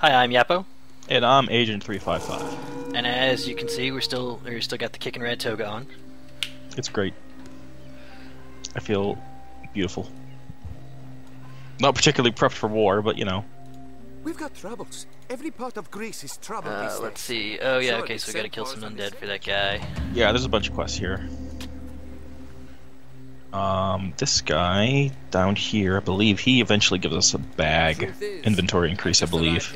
Hi, I'm Yappo, And I'm Agent 355. and as you can see, we still got the kicking red toga on. It's great. I feel beautiful. Not particularly prepped for war, but you know. We've got troubles. Every part of Greece is troubled these days. Let's see. Oh yeah, okay, so we gotta kill some undead for that guy. Yeah, there's a bunch of quests here. This guy down here, I believe he eventually gives us a bag inventory increase, I believe.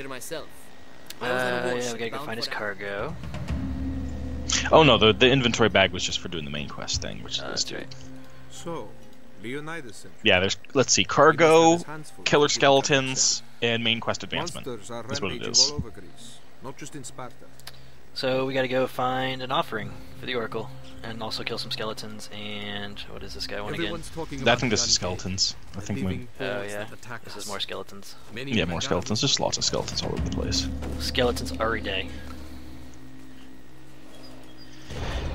Yeah, we gotta go find his cargo. Oh no, the inventory bag was just for doing the main quest thing, which is this dude. Right. So, Leonidas. Yeah, there's, let's see, cargo, killer skeletons, and main quest advancement. That's what it is. Not just in Sparta. So we gotta go find an offering for the Oracle, and also kill some skeletons. And what is this guy want again? I think this is skeletons. I think we. Oh yeah, this is more skeletons. Yeah, more skeletons. There's lots of skeletons all over the place. Skeletons every day.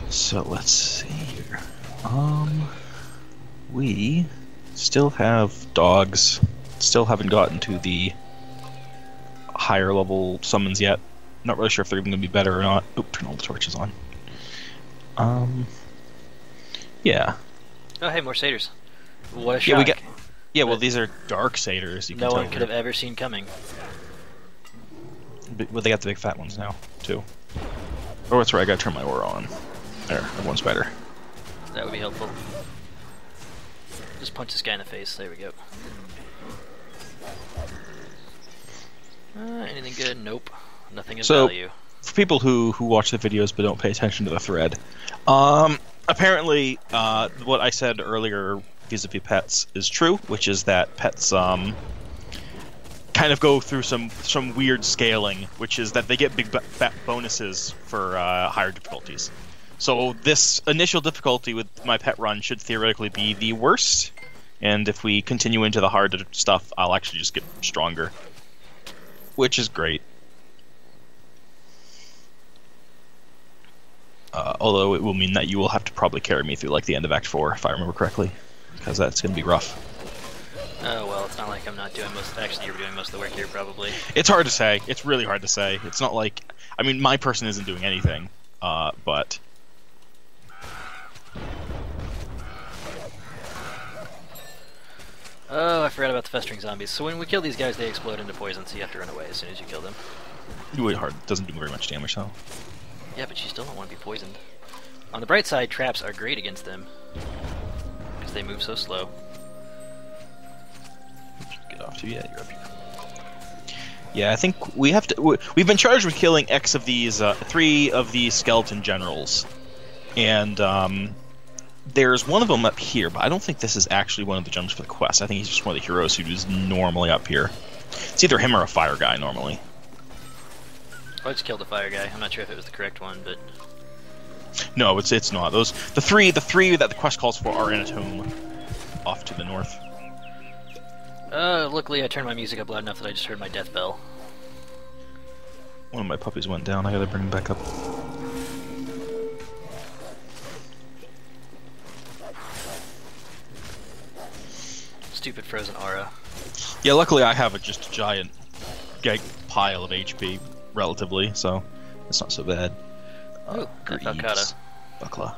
So let's see here. We still have dogs. Still haven't gotten to the higher level summons yet. Not really sure if they're even going to be better or not. Oop, turn all the torches on. Yeah. Oh hey, more satyrs. What a shock. Yeah, yeah, well, these are dark satyrs. You can No tell one could have ever seen coming. Well, they got the big fat ones now, too. Oh, that's right, I gotta turn my aura on. There, everyone's better. That would be helpful. Just punch this guy in the face. There we go. Anything good? Nope. Nothing of value. For people who watch the videos but don't pay attention to the thread, apparently what I said earlier vis-a-vis pets is true, which is that pets kind of go through some weird scaling, which is that they get big bonuses for higher difficulties. So this initial difficulty with my pet run should theoretically be the worst, and if we continue into the hard stuff, I'll actually just get stronger, which is great. Although it will mean that you will have to probably carry me through like the end of Act 4, if I remember correctly, because that's going to be rough. Oh well, it's not like I'm not doing most. Actually, you're doing most of the work here, probably. It's hard to say. It's really hard to say. It's not like, I mean, my person isn't doing anything, but. Oh, I forgot about the festering zombies. So when we kill these guys, they explode into poison, so you have to run away as soon as you kill them. Really hard. Doesn't do very much damage though. Yeah, but you still don't want to be poisoned. On the bright side, traps are great against them, because they move so slow. Get off to you. Yeah, you're up here. Yeah, I think we have to. We've been charged with killing X of these, 3 of these skeleton generals, and there's one of them up here, but I don't think this is actually one of the generals for the quest. I think he's just one of the heroes who's normally up here. It's either him or a fire guy normally. I just killed the fire guy. I'm not sure if it was the correct one, but no, it's not. The three that the quest calls for are in a tomb off to the north. Luckily I turned my music up loud enough that I just heard my death bell. One of my puppies went down. I gotta bring him back up. Stupid frozen aura. Yeah, luckily I have just a giant pile of HP, relatively, so it's not so bad. Ooh, Buckata. Buckla.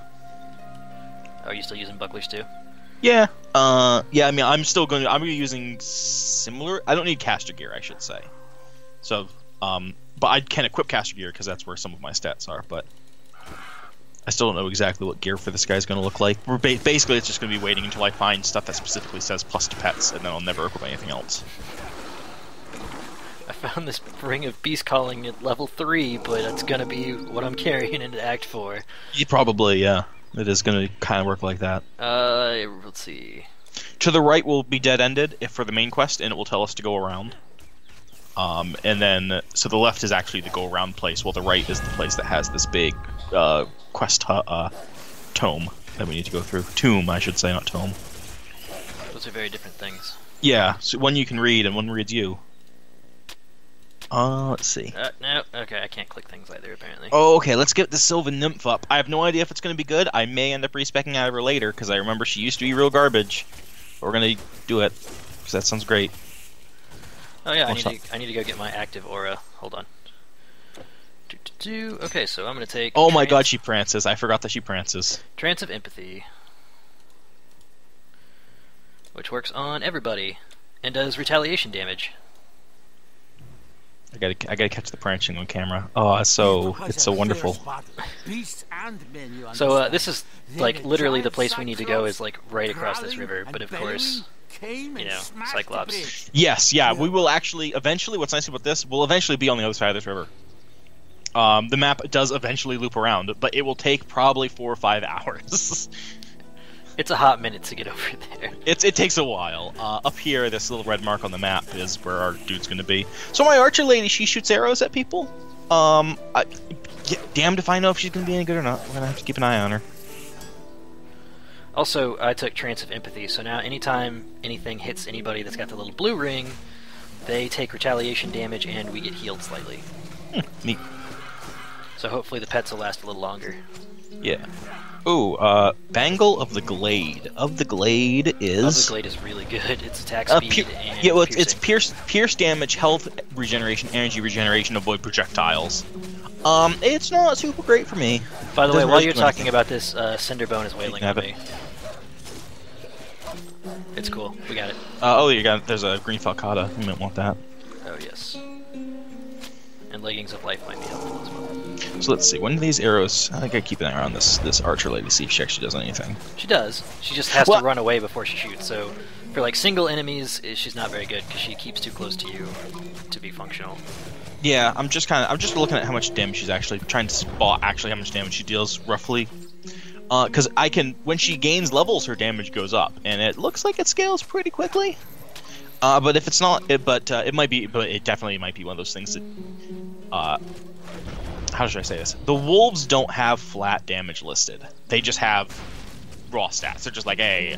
Oh, are you still using bucklers too? Yeah. Yeah. I mean, I'm gonna be using similar. I don't need caster gear, I should say. So, but I can equip caster gear because that's where some of my stats are. But I still don't know exactly what gear for this guy's gonna look like. Basically, it's just gonna be waiting until I find stuff that specifically says plus to pets, and then I'll never equip anything else. I found this ring of beast calling at level 3, but it's gonna be what I'm carrying into Act 4. Yeah, probably, yeah. It is gonna kind of work like that. Let's see. To the right will be dead-ended if for the main quest, and it will tell us to go around. And then, so the left is actually the go-around place, while the right is the place that has this big quest tome that we need to go through. Tomb, I should say, not tome. Those are very different things. Yeah, so one you can read and one reads you. Let's see. No, okay, I can't click things either, apparently. Oh, okay, let's get the Sylvan Nymph up. I have no idea if it's going to be good. I may end up respecking out of her later, because I remember she used to be real garbage. But we're going to do it, because that sounds great. Oh yeah, What's I need to go get my active aura. Hold on. Okay, so I'm gonna take. Oh my god, she prances. I forgot that she prances. Trance of Empathy, which works on everybody and does retaliation damage. I gotta catch the prancing on camera. Oh, it's so wonderful. So this is like literally the place we need to go is like right across this river, but of course, you know, Cyclops. Yes, yeah, we will actually eventually. What's nice about this? We'll eventually be on the other side of this river. The map does eventually loop around, but it will take probably 4 or 5 hours. It's a hot minute to get over there. It takes a while. Up here, this little red mark on the map is where our dude's going to be. So my archer lady, she shoots arrows at people. Damned if I know if she's going to be any good or not. We're going to have to keep an eye on her. Also, I took Trance of Empathy, so now anytime anything hits anybody that's got the little blue ring, they take retaliation damage and we get healed slightly. Neat. So hopefully the pets will last a little longer. Yeah. Ooh, Bangle of the Glade. Of the Glade is really good. It's attack speed and yeah, well, piercing. it's pierce damage, health regeneration, energy regeneration, avoid projectiles. It's not super great for me. By the way, while you're talking about this, Cinderbone is wailing on me. It's cool. We got it. Oh, you got it. There's a green falcata. You might want that. Oh yes. And Leggings of Life might be helpful as well. So let's see. When do these arrows? I gotta keep an eye on this archer lady to see if she actually does anything. She does. She just has to run away before she shoots. So for like single enemies, she's not very good because she keeps too close to you to be functional. Yeah, I'm just looking at how much damage she's actually trying to spot how much damage she deals roughly. Because when she gains levels, her damage goes up, and it looks like it scales pretty quickly. But if it's not, it definitely might be one of those things that, how should I say this? The wolves don't have flat damage listed. They just have raw stats. They're just like, hey.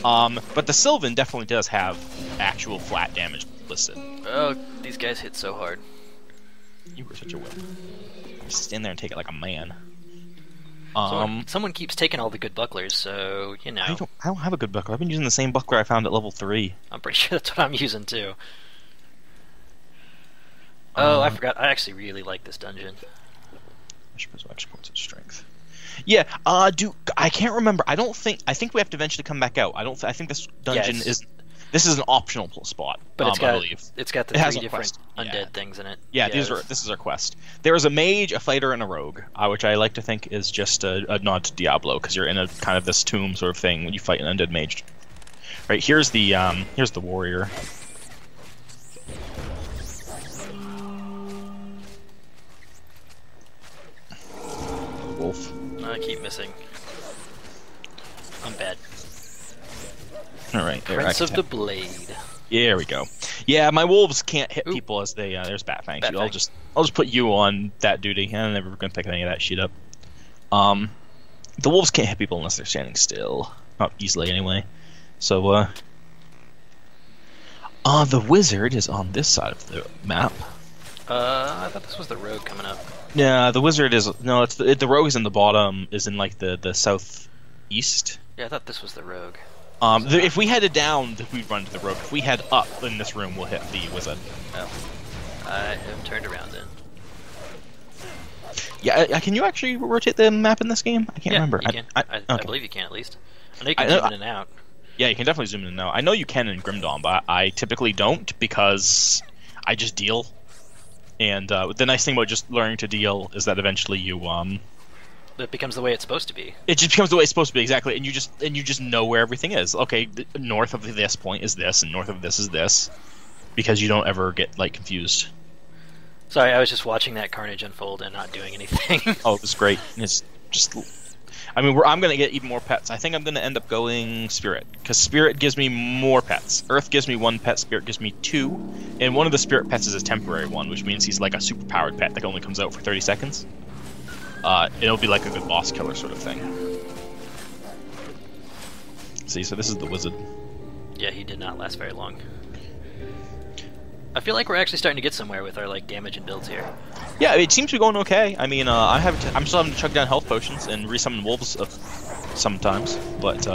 But the Sylvan definitely does have actual flat damage listed. Oh, these guys hit so hard. You were such a whip. Just stand there and take it like a man. Someone keeps taking all the good bucklers, so, you know. I don't have a good buckler. I've been using the same buckler I found at level 3. I'm pretty sure that's what I'm using, too. Oh, I forgot. I actually really like this dungeon. Exports its strength. Yeah, I can't remember. I think we have to eventually come back out. I think this dungeon this is an optional spot. But it's got the 3 different undead things in it. Yeah, this is our quest. There is a mage, a fighter, and a rogue, which I like to think is just a nod to Diablo, because you're in a kind of this tomb sort of thing when you fight an undead mage. Right, here's the warrior. Wolf. I keep missing. I'm bad. Alright, Prince of the Blade. Yeah, there we go. Yeah, my wolves can't hit people as they there's Batfang. I'll just put you on that duty. I'm never gonna pick any of that shit up. The wolves can't hit people unless they're standing still. Not easily anyway. So the wizard is on this side of the map. I thought this was the rogue coming up. Yeah, the wizard is it's the rogue is in the bottom, is in like the southeast. Yeah, I thought this was the rogue. If we headed down, we'd run to the rogue. If we head up in this room, we'll hit the wizard. Oh, I have turned around then. Yeah, can you actually rotate the map in this game? I can't remember. You can. I believe you can at least. I know you can zoom in and out. Yeah, you can definitely zoom in and out. I know you can in Grim Dawn, but I typically don't because I just deal. And the nice thing about just learning to deal is that eventually you it becomes the way it's supposed to be. It just becomes the way it's supposed to be, exactly. And you just know where everything is. Okay, north of this point is this, and north of this is this, because you don't ever get like confused. Sorry, I was just watching that carnage unfold and not doing anything. Oh, it was great. It's just, I mean, I'm gonna get even more pets. I think I'm gonna end up going Spirit, because Spirit gives me more pets. Earth gives me 1 pet, Spirit gives me 2, and one of the Spirit pets is a temporary one, which means he's like a super powered pet that only comes out for 30 seconds. It'll be like a good boss killer sort of thing. See, so this is the wizard. Yeah, he did not last very long. I feel like we're actually starting to get somewhere with our like damage and builds here. Yeah, it seems to be going okay. I mean, I'm still having to chug down health potions and resummon wolves sometimes, but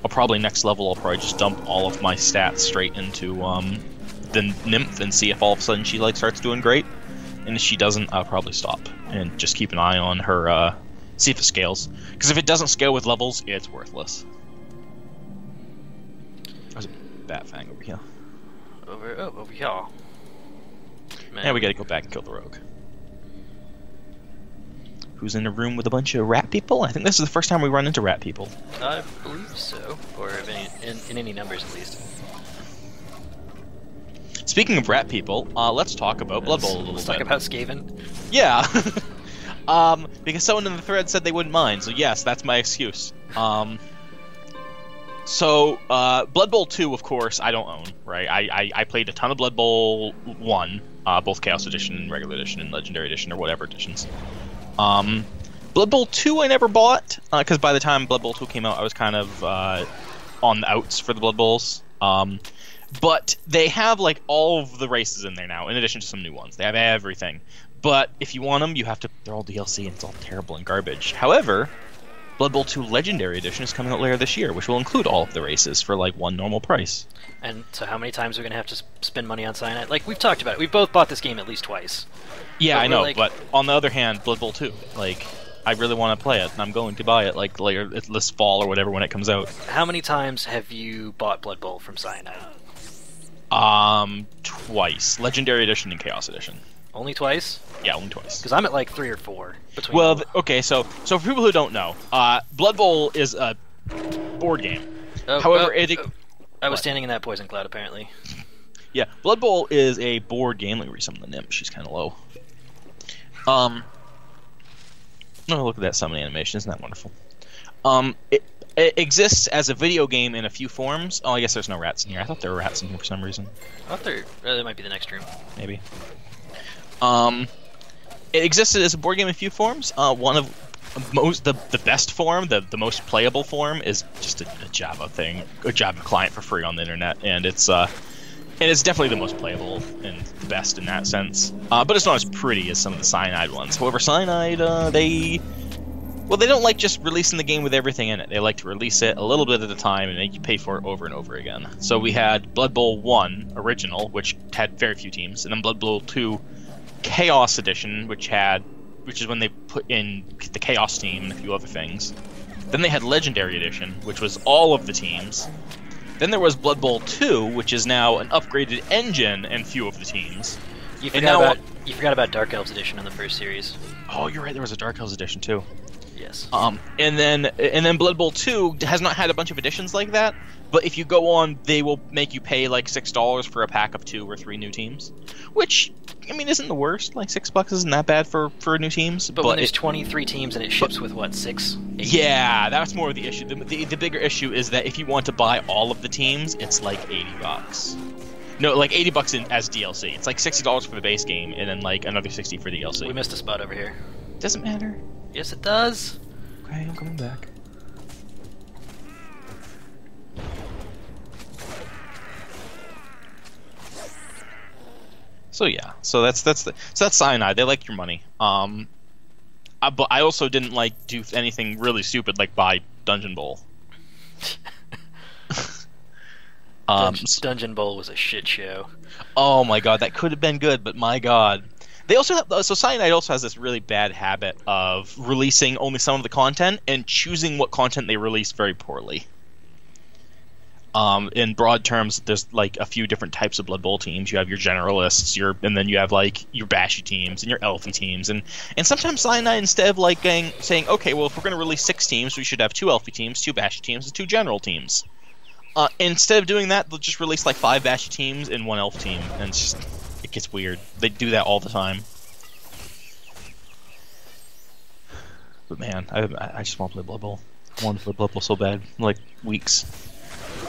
I'll probably next level, I'll probably just dump all of my stats straight into the Nymph and see if all of a sudden she like starts doing great. And if she doesn't, I'll probably stop and just keep an eye on her, see if it scales. Because if it doesn't scale with levels, it's worthless. There's a bat fang over here. Over here. Man. Yeah, we gotta go back and kill the rogue. Who's in a room with a bunch of rat people? I think this is the first time we run into rat people. I believe so. Or in any numbers, at least. Speaking of rat people, let's talk about Blood Bowl a little bit. Let's talk about Skaven. Yeah. Because someone in the thread said they wouldn't mind, so yes, that's my excuse. So, Blood Bowl 2, of course, I don't own, right? I played a ton of Blood Bowl 1, both Chaos Edition and Regular Edition and Legendary Edition or whatever editions. Blood Bowl 2 I never bought, because by the time Blood Bowl 2 came out, I was kind of on the outs for the Blood Bowls. But they have, like, all of the races in there now, in addition to some new ones. They have everything. But if you want them, you have to... They're all DLC, and it's all terrible and garbage. However, Blood Bowl 2 Legendary Edition is coming out later this year, which will include all of the races for, like, one normal price. And so how many times are we going to have to spend money on Cyanide? Like, we've talked about it. We've both bought this game at least twice. Yeah, I know, like... but on the other hand, Blood Bowl 2, like... I really want to play it, and I'm going to buy it like later this fall or whatever when it comes out. How many times have you bought Blood Bowl from Cyanide? Twice. Legendary Edition and Chaos Edition. Only twice? Yeah, only twice. Because I'm at like 3 or 4. Between well, okay, so for people who don't know, Blood Bowl is a board game. However, I was standing in that poison cloud, apparently. Yeah, Blood Bowl is a board game. Let me read some of the nymph. She's kind of low. Oh, look at that summon animation. Isn't that wonderful? It exists as a video game in a few forms. Oh, I guess there's no rats in here. I thought there were rats in here for some reason. I thought there might be the next room. Maybe. It existed as a board game in a few forms. One of the best form, the most playable form, is just a Java thing, a Java client for free on the internet, and it's definitely the most playable and the best in that sense. But it's not as pretty as some of the Cyanide ones. However, Cyanide, they don't like just releasing the game with everything in it. They like to release it a little bit at a time and make you pay for it over and over again. So we had Blood Bowl 1 Original, which had very few teams, and then Blood Bowl 2 Chaos Edition, which is when they put in the Chaos team and a few other things. Then they had Legendary Edition, which was all of the teams. Then there was Blood Bowl 2, which is now an upgraded engine and few of the teams. You forgot about Dark Elves Edition in the first series. Oh, you're right. There was a Dark Elves Edition too. Yes. And then Blood Bowl 2 has not had a bunch of editions like that. But if you go on, they will make you pay like $6 for a pack of 2 or 3 new teams, which I mean isn't the worst. Like $6 isn't that bad for new teams. But when there's 23 teams and it ships with what, 6? 8? Yeah, that's more of the issue. The bigger issue is that if you want to buy all of the teams, it's like $80. No, like $80 as DLC. It's like $60 for the base game, and then like another $60 for DLC. We missed a spot over here. Doesn't matter. Yes, it does. Okay, I'm coming back. So yeah, so that's Cyanide. They like your money. But I also didn't like do anything really stupid like buy Dungeon Bowl. Dungeon Bowl was a shit show. Oh my god, that could have been good, but my god. They also have, so Cyanide also has this really bad habit of releasing only some of the content and choosing what content they release very poorly. In broad terms, there's like a few different types of Blood Bowl teams. You have your generalists, and then you have like your bashy teams and your elfy teams, and sometimes Cyanide, instead of like saying, okay, well if we're going to release 6 teams, we should have 2 elfy teams, 2 bashy teams, and 2 general teams. Instead of doing that, they'll just release like 5 bashy teams and 1 elf team, and it gets weird. They do that all the time. But man, I just want to play Blood Bowl. I want to play Blood Bowl so bad, like weeks.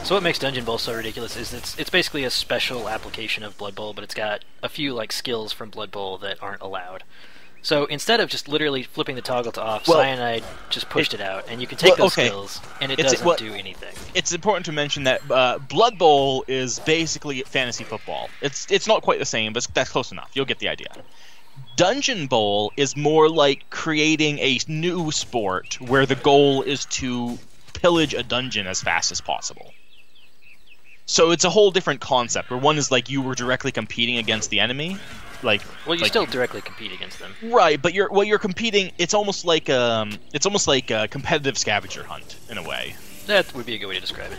So what makes Dungeon Bowl so ridiculous is it's basically a special application of Blood Bowl, but it's got a few like skills from Blood Bowl that aren't allowed. So instead of just literally flipping the toggle to off, Cyanide just pushed it out, and you can take those skills, and it doesn't do anything. It's important to mention that Blood Bowl is basically fantasy football. It's not quite the same, but that's close enough. You'll get the idea. Dungeon Bowl is more like creating a new sport where the goal is to pillage a dungeon as fast as possible. So it's a whole different concept, where one is like you were directly competing against the enemy, like. Well, you like, still directly compete against them. Right, but you're competing. It's almost like a competitive scavenger hunt in a way. That would be a good way to describe it.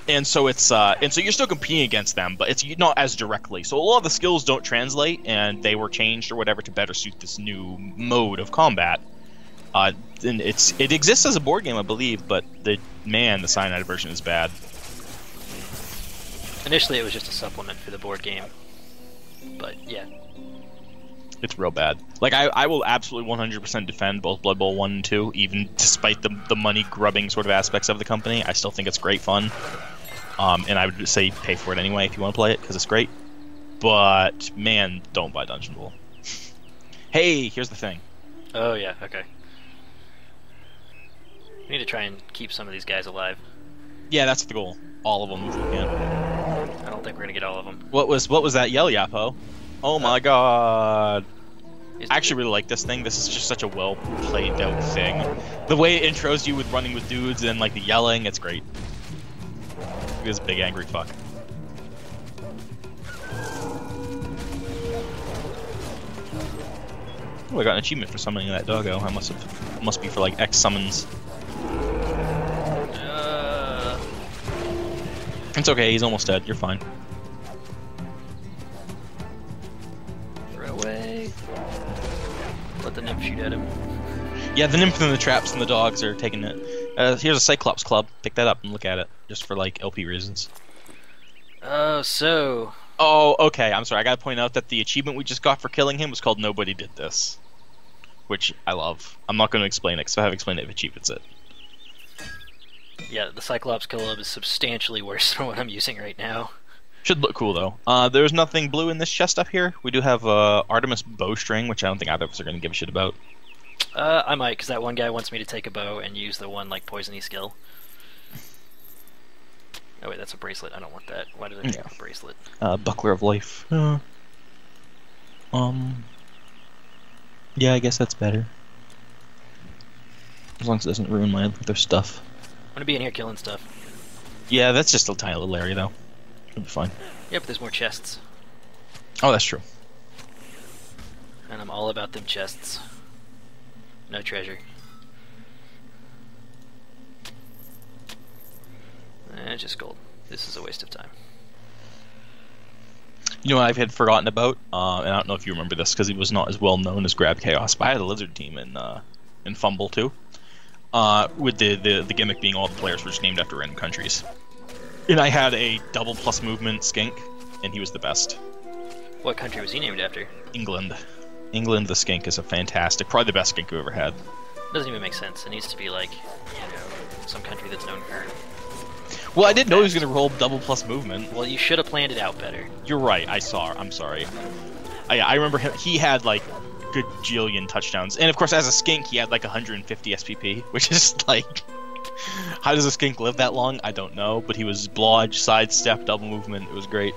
And so you're still competing against them, but it's not as directly. So a lot of the skills don't translate, and they were changed or whatever to better suit this new mode of combat. And it exists as a board game, I believe, but the cyanide version is bad. Initially, it was just a supplement for the board game, but yeah. It's real bad. Like, I will absolutely 100% defend both Blood Bowl 1 and 2, even despite the money-grubbing sort of aspects of the company. I still think it's great fun. And I would say pay for it anyway if you want to play it, because it's great. But, man, don't buy Dungeon Bowl. Hey, here's the thing. Oh, yeah, okay. We need to try and keep some of these guys alive. Yeah, that's the goal. All of them if we can. I don't think we're going to get all of them. What was that yell, Yappo? Oh my god. I actually really like this thing. This is just such a well played out thing. The way it intros you with running with dudes and like the yelling, it's great. Look at this big angry fuck. Oh, I got an achievement for summoning that doggo. I must be for like X summons. It's okay, he's almost dead. You're fine. Away. Let the nymph shoot at him. Yeah, the nymph and the traps and the dogs are taking it. Here's a Cyclops club. Pick that up and look at it, just for like LP reasons. Oh, so. Oh, okay. I'm sorry. I gotta point out that the achievement we just got for killing him was called Nobody Did This, which I love. I'm not going to explain it because if I have explained it, it achievements it. Yeah, the Cyclops club is substantially worse than what I'm using right now. Should look cool, though. There's nothing blue in this chest up here. We do have Artemis bowstring, which I don't think either of us are going to give a shit about. I might, because that one guy wants me to take a bow and use the one, like, poisony skill. Oh, wait, that's a bracelet. I don't want that. Why did I take a bracelet? Buckler of Life. Yeah, I guess that's better. As long as it doesn't ruin my other stuff. I'm going to be in here killing stuff. Yeah, that's just a tiny little area, though. It'll be fine. Yeah, but there's more chests. Oh, that's true. And I'm all about them chests. No treasure. Just gold. This is a waste of time. You know what I had forgotten about? And I don't know if you remember this, because he was not as well known as Grab Chaos, but I had a lizard team in Fumble, too. With the gimmick being all the players were just named after random countries. And I had a double plus movement skink, and he was the best. What country was he named after? England. England the skink is a fantastic, probably the best skink we've ever had. Doesn't even make sense. It needs to be like, you know, some country that's known for... Well, I didn't know he was going to roll double plus movement. Well, you should have planned it out better. You're right, I'm sorry. I remember him, he had like good jillion touchdowns. And of course, as a skink, he had like 150 SPP, which is like... How does a skink live that long? I don't know, but he was blodge, sidestep, double movement. It was great.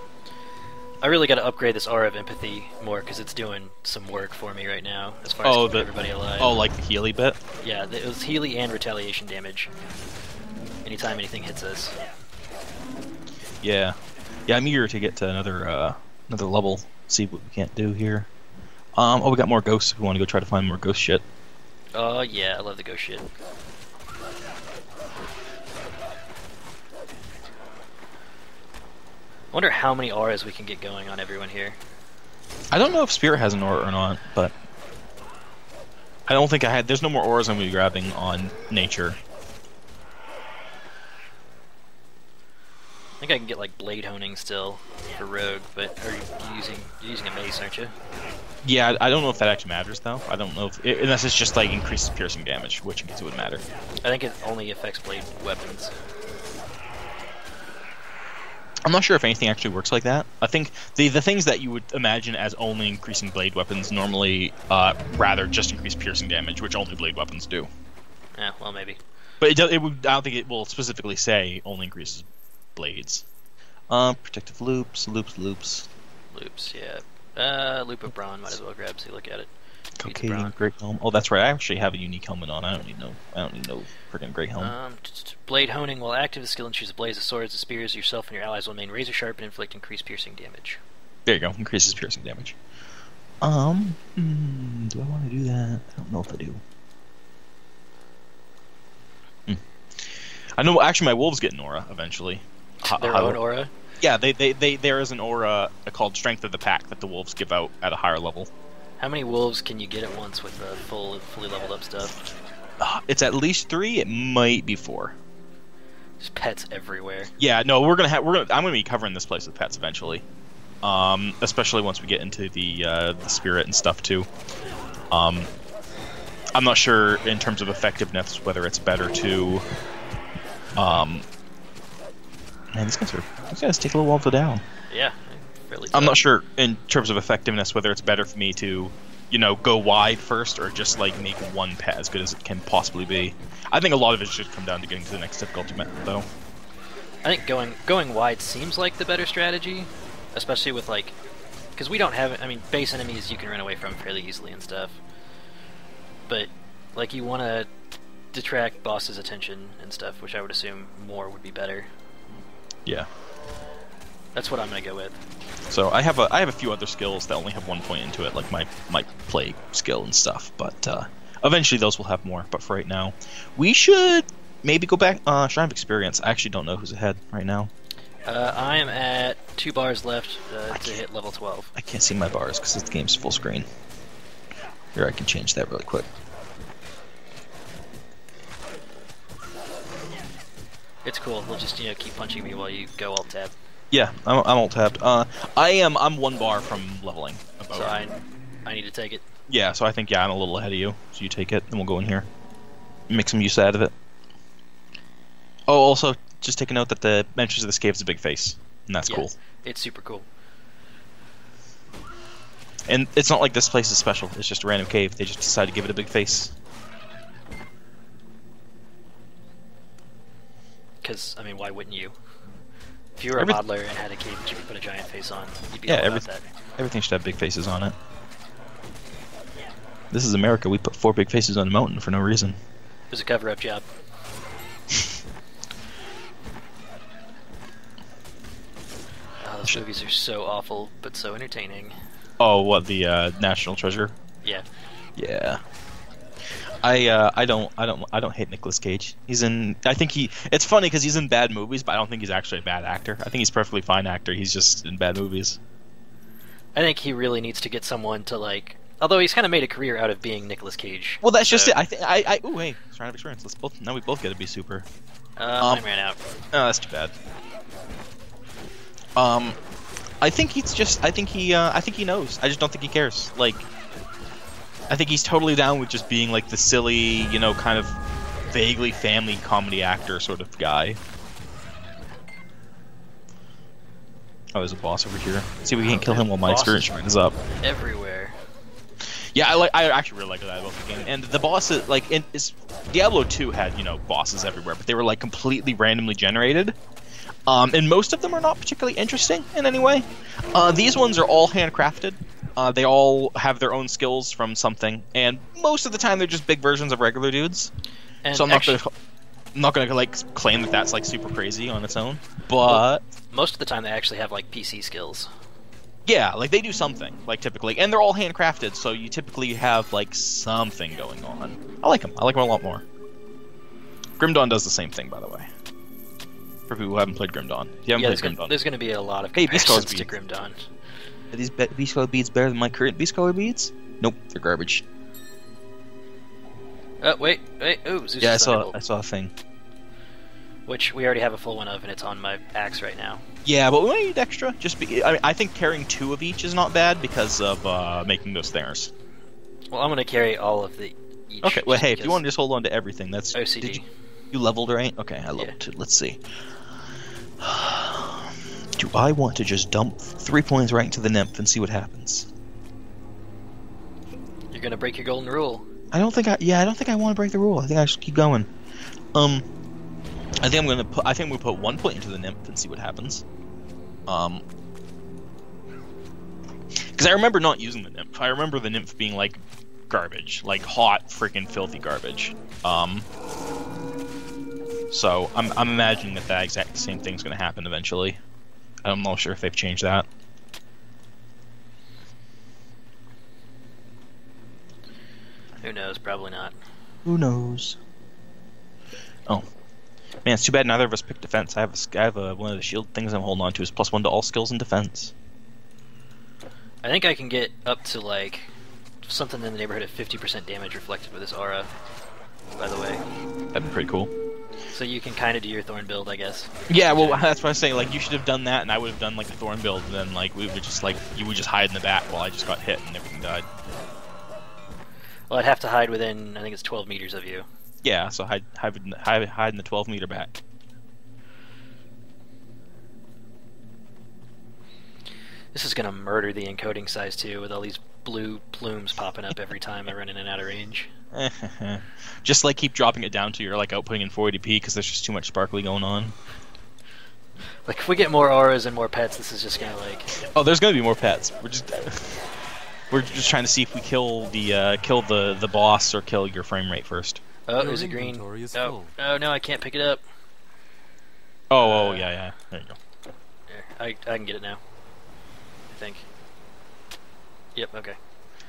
I really got to upgrade this Aura of Empathy more because it's doing some work for me right now as far as keeping everybody alive. Oh, like the Healy bit? Yeah, it was Healy and retaliation damage. Anytime anything hits us. Yeah. Yeah, I'm eager to get to another level. See what we can't do here. Oh, we got more ghosts if we want to go try to find more ghost shit. Oh, yeah, I love the ghost shit. I wonder how many auras we can get going on everyone here. I don't know if Spirit has an aura or not, but I don't think I had. There's no more auras I'm going to be grabbing on Nature. I think I can get like blade honing still for Rogue, but are you using a mace, aren't you? Yeah, I don't know if that actually matters though. I don't know if unless it's just like increases piercing damage, which in case it would matter. I think it only affects blade weapons. I'm not sure if anything actually works like that. I think the things that you would imagine as only increasing blade weapons normally rather just increase piercing damage, which only blade weapons do. Yeah, well maybe. But I don't think it will specifically say only increases blades. Protective loops, Loops, yeah. Loop of Brawn, might as well grab so you look at it. Caucasian great helm. Oh, that's right. I actually have a unique helmet on. I don't need no freaking great helm. Blade honing while active. The skill and choose a blaze of swords and spears. Yourself and your allies will remain razor sharp and inflict increased piercing damage. There you go. Increases piercing damage. Do I want to do that? I don't know if I do. I know. Actually, my wolves get an aura eventually. Their own aura. Yeah, there is an aura called Strength of the Pack that the wolves give out at a higher level. How many wolves can you get at once with fully leveled up stuff? It's at least 3. It might be 4. Just pets everywhere. Yeah, no, I'm gonna be covering this place with pets eventually. Especially once we get into the spirit and stuff too. I'm not sure in terms of effectiveness whether it's better to. Man, these guys take a little while to down. Yeah, fairly tough. I'm not sure in terms of effectiveness whether it's better for me to, go wide first or just like make one pet as good as it can possibly be. I think a lot of it should come down to getting to the next difficulty though. I think going wide seems like the better strategy, especially with because we don't have. I mean, base enemies you can run away from fairly easily and stuff, but you want to detract bosses' attention and stuff, which I would assume more would be better. Yeah. That's what I'm gonna go with. So I have a few other skills that only have 1 point into it, like my plague skill and stuff. But eventually those will have more. But for right now, we should maybe go back. Shrine of Experience. I actually don't know who's ahead right now. I am at 2 bars left to hit level 12. I can't see my bars because the game's full screen. Here, I can change that really quick. It's cool. We'll just keep punching me while you go alt tab. Yeah, I'm alt tabbed. I'm 1 bar from leveling. So I need to take it. Yeah, so I think I'm a little ahead of you. So you take it, and we'll go in here, make some use out of it. Oh, also just take a note that the entrance of this cave is a big face, and that's cool. It's super cool. And it's not like this place is special. It's just a random cave. They just decided to give it a big face. Because, I mean, why wouldn't you? If you were a modeler and had a cave that you could put a giant face on, you'd be all about that. Everything should have big faces on it. This is America. We put 4 big faces on a mountain for no reason. It was a cover-up job. Those movies are so awful, but so entertaining. Oh, what, the National Treasure? Yeah. Yeah. I don't hate Nicolas Cage. I think it's funny because he's in bad movies, but I don't think he's actually a bad actor. I think he's a perfectly fine actor. He's just in bad movies. I think he really needs to get someone to although he's kind of made a career out of being Nicolas Cage. Well, that's just it. Ooh, hey, Shrine of Experience. Now we both get to be super. Mine ran out. Oh, that's too bad. I think he knows. I just don't think he cares. I think he's totally down with just being the silly, kind of vaguely family comedy actor sort of guy. Oh, there's a boss over here. Let's see if we can kill him while my experience shrine is up. Everywhere. Yeah, I actually really like that about the game. And the bosses, Diablo 2 had, bosses everywhere, but they were completely randomly generated. And most of them are not particularly interesting in any way. These ones are all handcrafted. They all have their own skills from something, and most of the time they're just big versions of regular dudes. And so I'm not gonna claim that that's super crazy on its own. But most of the time they actually have PC skills. Yeah, they do something typically, and they're all handcrafted, so you typically have something going on. I like them. I like them a lot more. Grim Dawn does the same thing, by the way. For people who haven't played Grim Dawn, if you haven't played Grim Dawn, there's going to be a lot of comparisons to Grim Dawn. Are these Beast Color beads better than my current Beast Color beads? Nope, they're garbage. Wait. Ooh, Zeus' yeah, I saw a thing. Which we already have a full one of, and it's on my axe right now. Yeah, but we might need extra. I think carrying 2 of each is not bad because of making those thingers. Well, I'm going to carry all of the each. Okay, well, hey, if you want to just hold on to everything, that's OCD. You leveled, right? Okay, I leveled too. Let's see. Do I want to just dump 3 points right into the nymph and see what happens? You're gonna break your golden rule. I don't think I want to break the rule. I think I should keep going. I think I'm gonna put 1 point into the nymph and see what happens. Because I remember not using the nymph. I remember the nymph being garbage, like hot, freaking filthy garbage. So I'm imagining that the exact same thing's going to happen eventually. I'm not sure if they've changed that. Who knows? Probably not. Who knows? Oh. Man, it's too bad neither of us picked defense. I have one of the shield things I'm holding on to is +1 to all skills in defense. I think I can get up to like something in the neighborhood of 50% damage reflected with this aura, by the way. That'd be pretty cool. So you can kind of do your Thorn build, I guess. Yeah, well, that's what I was saying. Like, you should have done that, and I would have done like a Thorn build, and then like we would just like you would just hide in the back while I just got hit and everything died. Well, I'd have to hide within, I think it's 12 meters of you. Yeah, so hide in the 12-meter back. This is gonna murder the encoding size too, with all these blue plumes popping up every time I run in and out of range. Just like keep dropping it down to your like outputting in 480p because there's just too much sparkly going on. Like if we get more auras and more pets, this is just gonna like. Oh, there's gonna be more pets. We're just trying to see if we kill the boss or kill your frame rate first. Oh, there's a green. Oh no, I can't pick it up. Oh yeah. There you go. There, I can get it now. I think. Yep. Okay.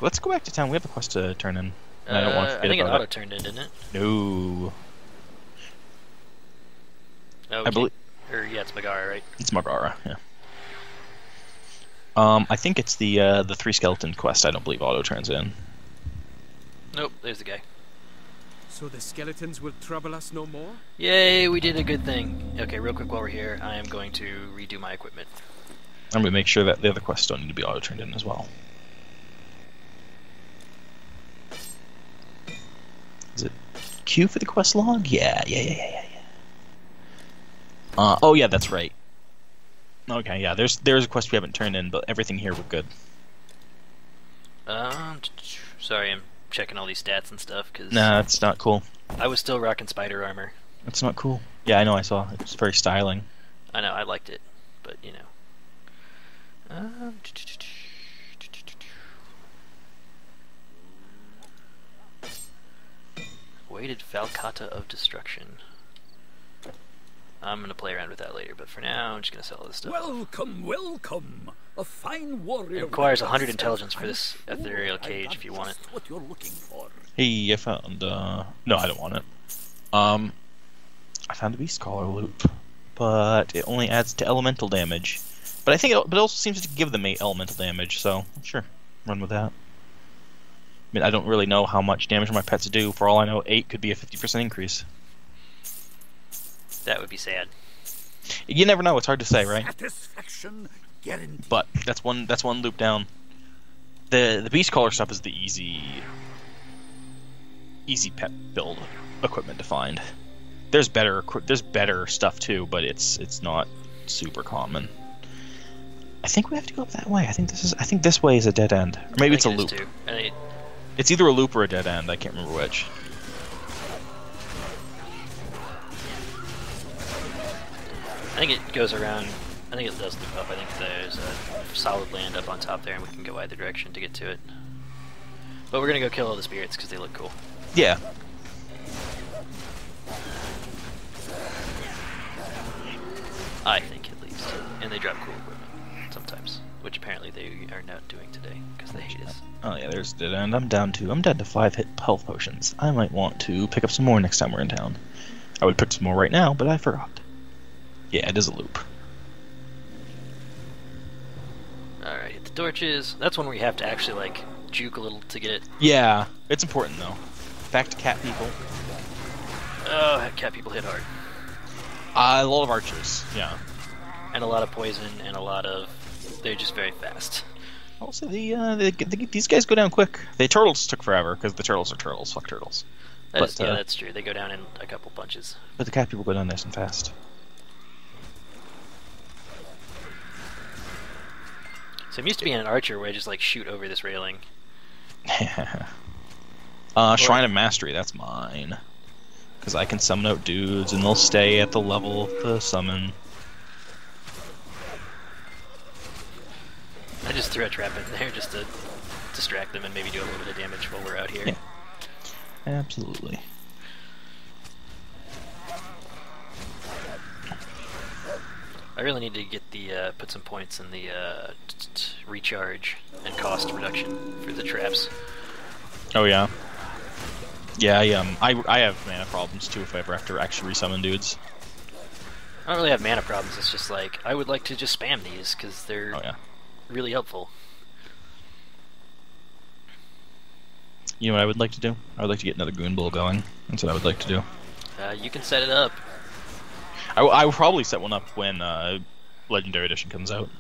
Let's go back to town. We have a quest to turn in. And I don't want to forget I think it about auto turned in, didn't it? No. Oh, I believe. Or yeah, it's Megara, right? It's Megara. Yeah. I think it's the 3 skeleton quest. I don't believe auto turns in. Nope. There's the guy. So the skeletons will trouble us no more? Yay, we did a good thing. Okay, real quick while we're here, I am going to redo my equipment. I'm going to make sure that the other quests don't need to be auto turned in as well. Is it Q for the quest log? Yeah. Oh yeah, that's right. Okay, yeah, there's a quest we haven't turned in, but everything here we're good. Sorry, I'm checking all these stats and stuff, because... Nah, that's not cool. I was still rocking spider armor. That's not cool. Yeah, I know, I saw. It's very styling. I know, I liked it, but, you know. Weighted Falcata of Destruction. I'm going to play around with that later, but for now, I'm just going to sell all this stuff. Welcome. A fine warrior. It requires 100 intelligence for this ethereal cage if you want it. What you're looking for. Hey, I found, no, I don't want it. I found a Beast Caller loop, but it only adds to elemental damage. But I think it also seems to give them 8 elemental damage, so sure, run with that. I mean, I don't really know how much damage my pets do. For all I know, 8 could be a 50% increase. That would be sad. You never know. It's hard to say, right? Satisfaction guaranteed. But that's one loop down. The Beast Caller stuff is the easy pet build equipment to find. There's better stuff too, but it's not super common. I think we have to go up that way. I think this way is a dead end, or maybe it's a loop. It's either a loop or a dead end. I can't remember which. I think it goes around. I think it does loop up. I think there's a solid land up on top there, and we can go either direction to get to it. But we're gonna go kill all the spirits because they look cool. Yeah. I think, at least. And they drop cool equipment sometimes, which apparently they are not doing today because they hate us. Oh yeah, there's dead end. I'm down to 5 hit health potions. I might want to pick up some more next time we're in town. I would pick some more right now, but I forgot. Yeah, it is a loop. Alright, hit the torches. That's one where you have to actually, like, juke a little to get it. Yeah, it's important, though. Back to cat people. Oh, cat people hit hard. A lot of archers, yeah. And a lot of poison, and a lot of... They're just very fast. Also, these guys go down quick. The turtles took forever, because the turtles are turtles. Fuck turtles. Yeah, that's true. They go down in a couple punches. But the cat people go down nice and fast. So I'm used to being an archer where I just, like, shoot over this railing. Shrine of Mastery, that's mine. Because I can summon out dudes, and they'll stay at the level of the summon. I just threw a trap in there just to distract them and maybe do a little bit of damage while we're out here. Yeah. Absolutely. I really need to get the put some points in the recharge and cost reduction for the traps. Oh yeah. Yeah, I have mana problems too if I ever have to actually resummon dudes. I don't really have mana problems. It's just like I would like to just spam these because they're really helpful. You know what I would like to do? I would like to get another Goon Bowl going. That's what I would like to do. You can set it up. I will probably set one up when Legendary Edition comes out.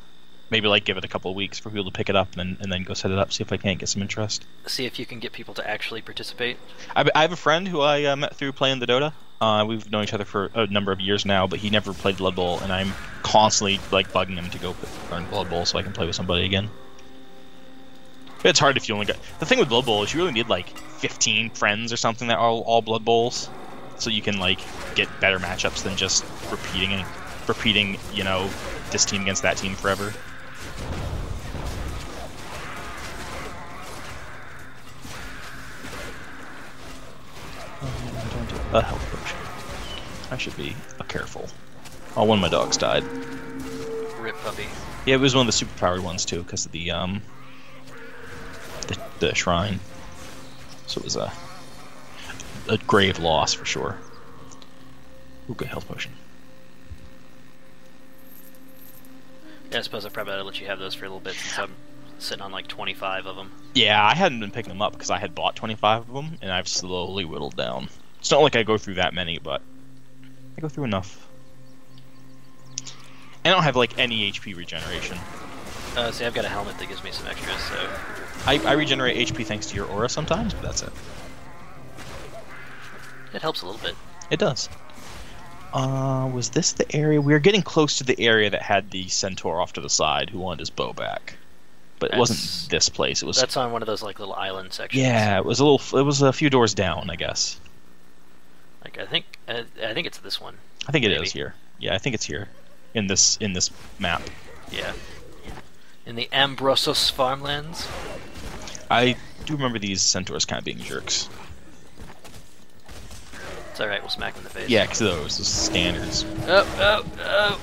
Maybe like give it a couple of weeks for people to pick it up and then go set it up, see if I can't get some interest. See if you can get people to actually participate. I have a friend who I met through playing the Dota. We've known each other for a number of years now, but he never played Blood Bowl, and I'm constantly like bugging him to go learn Blood Bowl so I can play with somebody again. It's hard if you only got... The thing with Blood Bowl is you really need like 15 friends or something that are all Blood Bowls, so you can like get better matchups than just repeating, you know, this team against that team forever. A health potion. I should be careful. Oh, one of my dogs died. Rip puppy. Yeah, it was one of the super powered ones too, because of the shrine. So it was a grave loss for sure. Ooh, good health potion. Yeah, I suppose I probably ought to let you have those for a little bit since I'm sitting on like 25 of them. Yeah, I hadn't been picking them up because I had bought 25 of them, and I've slowly whittled down. It's not like I go through that many, but I go through enough. I don't have like any HP regeneration. See, I've got a helmet that gives me some extras, so... I regenerate HP thanks to your aura sometimes, but that's it. It helps a little bit. It does. Was this the area? We were getting close to the area that had the centaur off to the side who wanted his bow back. But it wasn't this place. It was... That's on one of those like little island sections. Yeah, it was a little... It was a few doors down, I guess. Like I think it's this one. I think it is here. Yeah, I think it's here. In this map. Yeah. In the Ambrosos farmlands. I do remember these centaurs kind of being jerks. It's alright, we'll smack them in the face. Yeah, because those standards. Oh!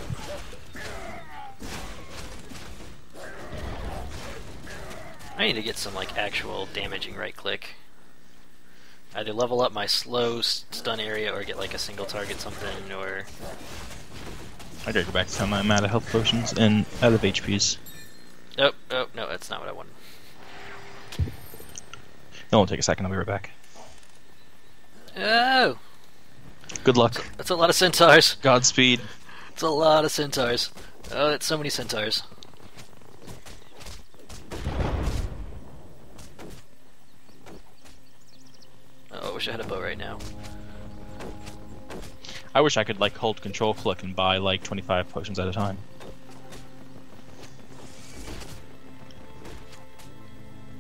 I need to get some like actual damaging right click. Either level up my slow stun area or get like a single target something, or... I gotta go back to town. I'm out of health potions and out of HPs. Oh, no, that's not what I wanted. No, it'll take a second. I'll be right back. Oh! Good luck. That's a lot of centaurs. Godspeed. It's a lot of centaurs. Oh, that's so many centaurs. Oh, I wish I had a bow right now. I wish I could like hold control click and buy like 25 potions at a time.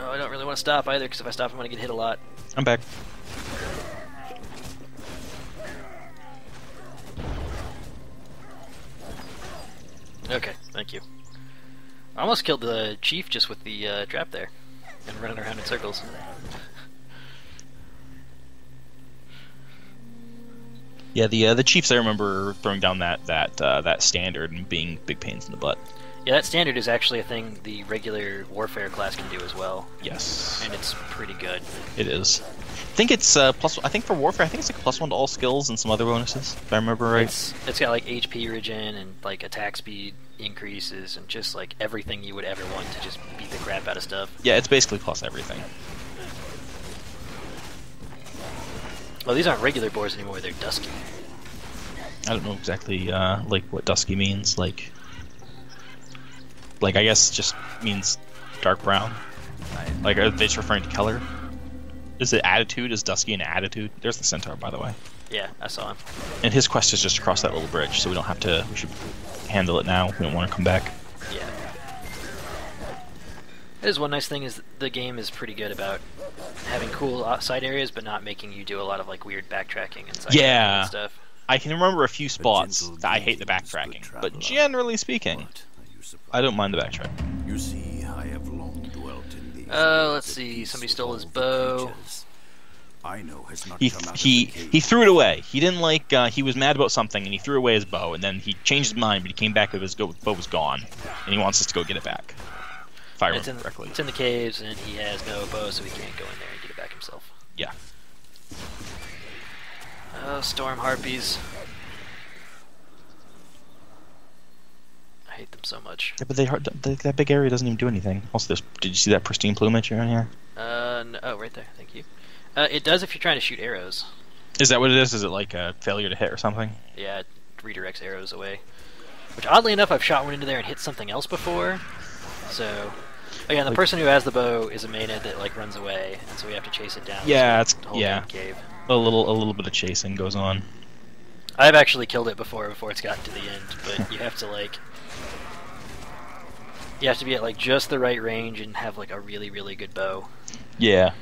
Oh, I don't really want to stop either, because if I stop I'm going to get hit a lot. I'm back. Okay, thank you. I almost killed the chief just with the trap there, and running around in circles. Yeah, the chiefs I remember throwing down that standard and being big pains in the butt. Yeah, that standard is actually a thing the regular warfare class can do as well. Yes. And it's pretty good. It is. I think it's plus. I think for warfare, I think it's like +1 to all skills and some other bonuses. If I remember right. It's got like HP regen and like attack speed increases and just like everything you would ever want to just beat the crap out of stuff. Yeah, it's basically plus everything. Well, these aren't regular boars anymore; they're dusky. I don't know exactly like what dusky means. Like I guess it just means dark brown. Like are they just referring to color? Is it attitude? Is dusky an attitude? There's the centaur, by the way. Yeah, I saw him. And his quest is just to cross that little bridge, so we don't have to. We should handle it now. We don't want to come back. Yeah. There's one nice thing is the game is pretty good about having cool side areas, but not making you do a lot of like weird backtracking and side and stuff. I can remember a few spots that I hate the backtracking, but generally speaking, I don't mind the backtracking. You see, I am have long dwelt in these. Let's see. Somebody stole his bow. I know has not He come out of he the cave. he threw it away. He didn't like. He was mad about something, and he threw away his bow. And then he changed his mind, but he came back with his bow was gone, and he wants us to go get it back. If I remember correctly. It's in the caves, and he has no bow, so he can't go in there and get it back himself. Yeah. Oh, storm harpies. I hate them so much. Yeah, but that big area doesn't even do anything. Also, did you see that pristine plumage around here? No, oh, right there. Thank you. It does if you're trying to shoot arrows. Is that what it is? Is it like a failure to hit or something? Yeah, it redirects arrows away. Which, oddly enough, I've shot one into there and hit something else before. So, again, the person who has the bow is a maenad that like runs away, and so we have to chase it down. Yeah, it's the whole damn cave. a little bit of chasing goes on. I've actually killed it before it's gotten to the end, but you have to you have to be at like just the right range and have like a really, really good bow. Yeah.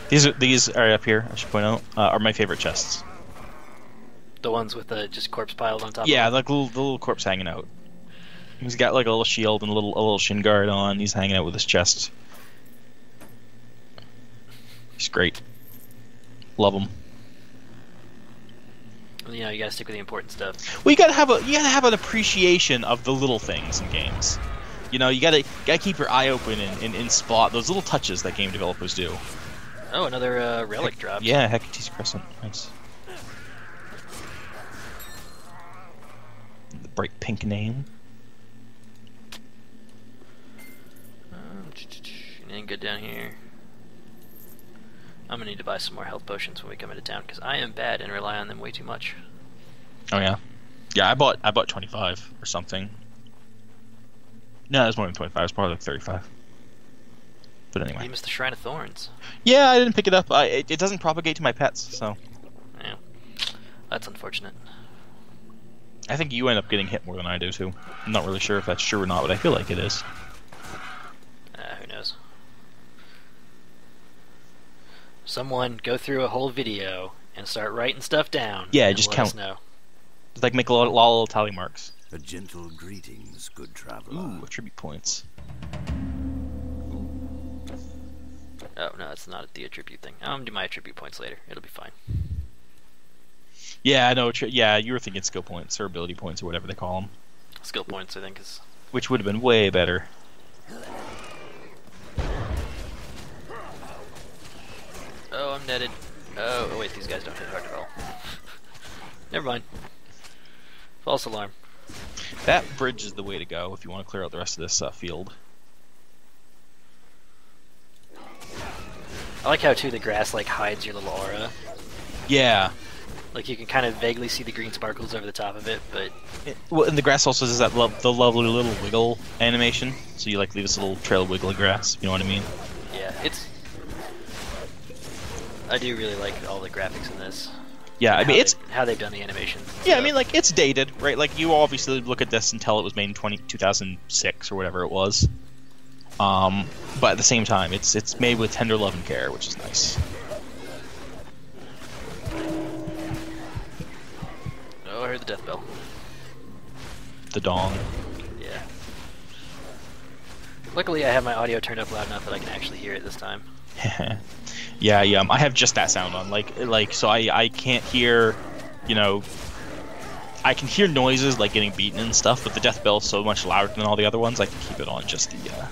These are up here. I should point out are my favorite chests. The ones with the just corpse piled on top. Yeah, of like the little corpse hanging out. He's got like a little shield and a little shin guard on. He's hanging out with his chest. He's great. Love him. You know, you gotta stick with the important stuff. Well, you gotta have an appreciation of the little things in games. You know, you gotta keep your eye open and spot those little touches that game developers do. Oh, another relic dropped. Yeah, Hecate's Crescent. Nice. The bright pink name. Anything good down here? I'm gonna need to buy some more health potions when we come into town because I am bad and rely on them way too much. Oh yeah, yeah. I bought 25 or something. No, it was more than 25. It was probably like 35. But anyway. You missed the Shrine of Thorns. Yeah, I didn't pick it up. It doesn't propagate to my pets, so. Yeah, that's unfortunate. I think you end up getting hit more than I do too. I'm not really sure if that's true or not, but I feel like it is. Who knows? Someone go through a whole video and start writing stuff down. Yeah, and just let count. us know. Just like make a lot of little tally marks. A gentle greetings, good traveler. Ooh, attribute points. Oh no, it's not the attribute thing. I'm gonna do my attribute points later. It'll be fine. Yeah, no, yeah, you were thinking skill points or ability points or whatever they call them. Skill points, I think, is. Which would have been way better. Oh, I'm netted. Oh, wait, these guys don't hit hard at all. Never mind. False alarm. That bridge is the way to go if you want to clear out the rest of this field. I like how, too, the grass, like, hides your little aura. Yeah. Like, you can kind of vaguely see the green sparkles over the top of it, but... Well, and the grass also does that the lovely little wiggle animation, so you, like, leave this little trail of wiggly grass, you know what I mean? Yeah, it's... I do really like all the graphics in this. Yeah, I mean, it's... How they've done the animation. Yeah, I mean, like, it's dated, right? Like, you obviously look at this and tell it was made in 2006 or whatever it was. But at the same time, it's made with tender love and care, which is nice. Oh, I heard the death bell. The dong. Yeah. Luckily, I have my audio turned up loud enough that I can actually hear it this time. Yeah, I have just that sound on, like, so I can't hear, you know, I can hear noises like getting beaten and stuff, but the death bell is so much louder than all the other ones, I can keep it on just the,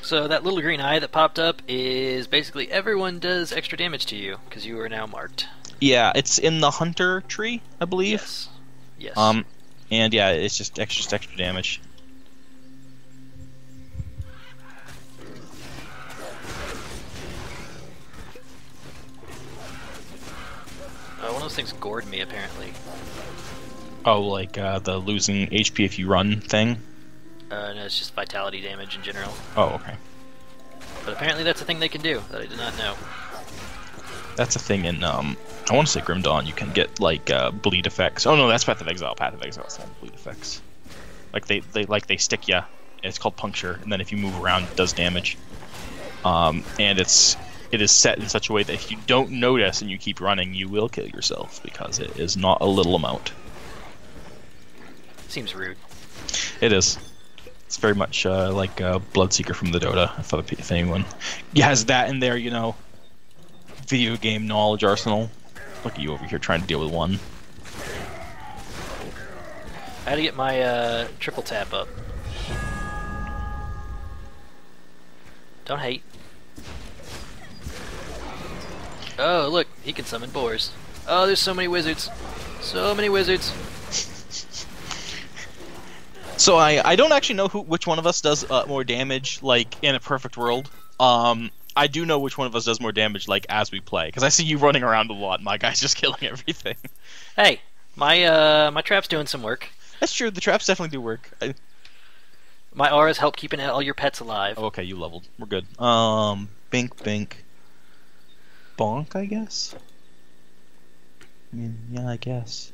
So that little green eye that popped up is basically everyone does extra damage to you, because you are now marked. Yeah, it's in the hunter tree, I believe. Yes. Yes. And yeah, it's just extra damage. One of those things gored me, apparently. Oh, like the losing HP if you run thing? No, it's just vitality damage in general. Oh, okay. But apparently that's a thing they can do that I did not know. That's a thing in, I want to say Grim Dawn, you can get, like, bleed effects. Oh no, that's Path of Exile. Path of Exile is not bleed effects. Like, they stick ya. It's called Puncture, and then if you move around, it does damage. And it's it is set in such a way that if you don't notice and you keep running, you will kill yourself, because it is not a little amount. Seems rude. It is. It's very much like Bloodseeker from the Dota, if anyone has that in their, video game knowledge arsenal. Look at you over here trying to deal with one. I had to get my triple tap up. Don't hate. Oh, look, he can summon boars. Oh, there's so many wizards. So many wizards. So I don't actually know which one of us does more damage, like, in a perfect world. I do know which one of us does more damage, like, as we play, because I see you running around a lot, and my guy's just killing everything. Hey, my trap's doing some work. That's true, the traps definitely do work. My auras help keeping all your pets alive. Oh, okay, you leveled. We're good. Bink, bink. Bonk, I guess? I mean, yeah, I guess.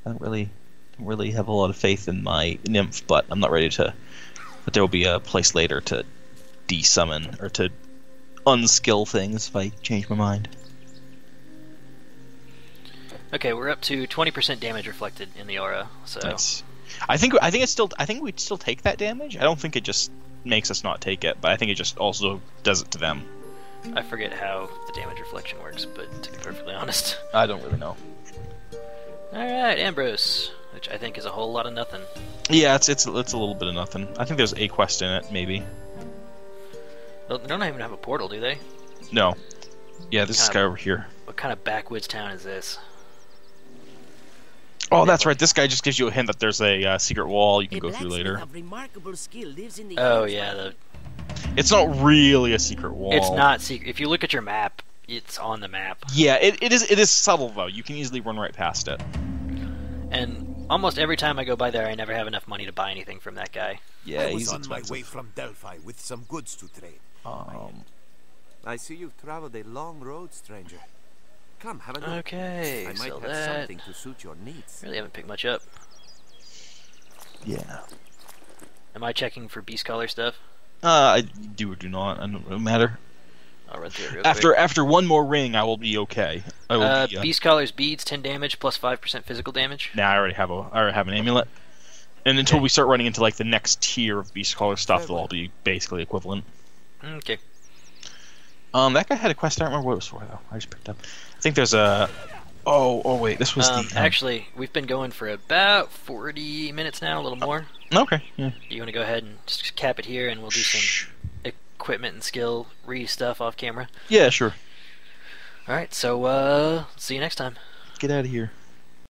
I don't really have a lot of faith in my nymph, but I'm not ready to... But there will be a place later to de-summon, or to unskill things if I change my mind. Okay, we're up to 20% damage reflected in the aura, so... Nice. I think we'd still take that damage. I don't think it just makes us not take it, but I think it just also does it to them. I forget how the damage reflection works, but to be perfectly honest. I don't really know. Alright, Ambrose, which I think is a whole lot of nothing. Yeah, it's a little bit of nothing. I think there's a quest in it, maybe. They don't even have a portal, do they? No. Yeah, this guy over here. What kind of backwoods town is this? Oh, that's right. This guy just gives you a hint that there's a secret wall you can go through later. Oh, yeah, It's not really a secret wall. It's not secret. If you look at your map, it's on the map. Yeah, it is subtle, though. You can easily run right past it. And almost every time I go by there, I never have enough money to buy anything from that guy. Yeah, I was he's on my expensive. way from Delphi with some goods to trade. I see you've traveled a long road, stranger. Come, have a look. Okay, I might so have that... something to suit your needs. Really haven't picked much up. Yeah. Am I checking for Beast Collar stuff? I do or do not. I don't matter. I'll run through it real quick. After one more ring, I will be okay. I will be, Beast Collar's beads, 10 damage, plus 5% physical damage. Nah, I already have an amulet. And until we start running into like the next tier of Beast Collar stuff, they'll all be basically equivalent. Okay. That guy had a quest. I don't remember what it was for though. I just picked up. I think there's a. Oh wait, this was the. Actually, we've been going for about 40 minutes now, a little more. Okay. Yeah. You want to go ahead and just cap it here, and we'll do some equipment and skill stuff off camera. Yeah, sure. All right. So see you next time. Get out of here.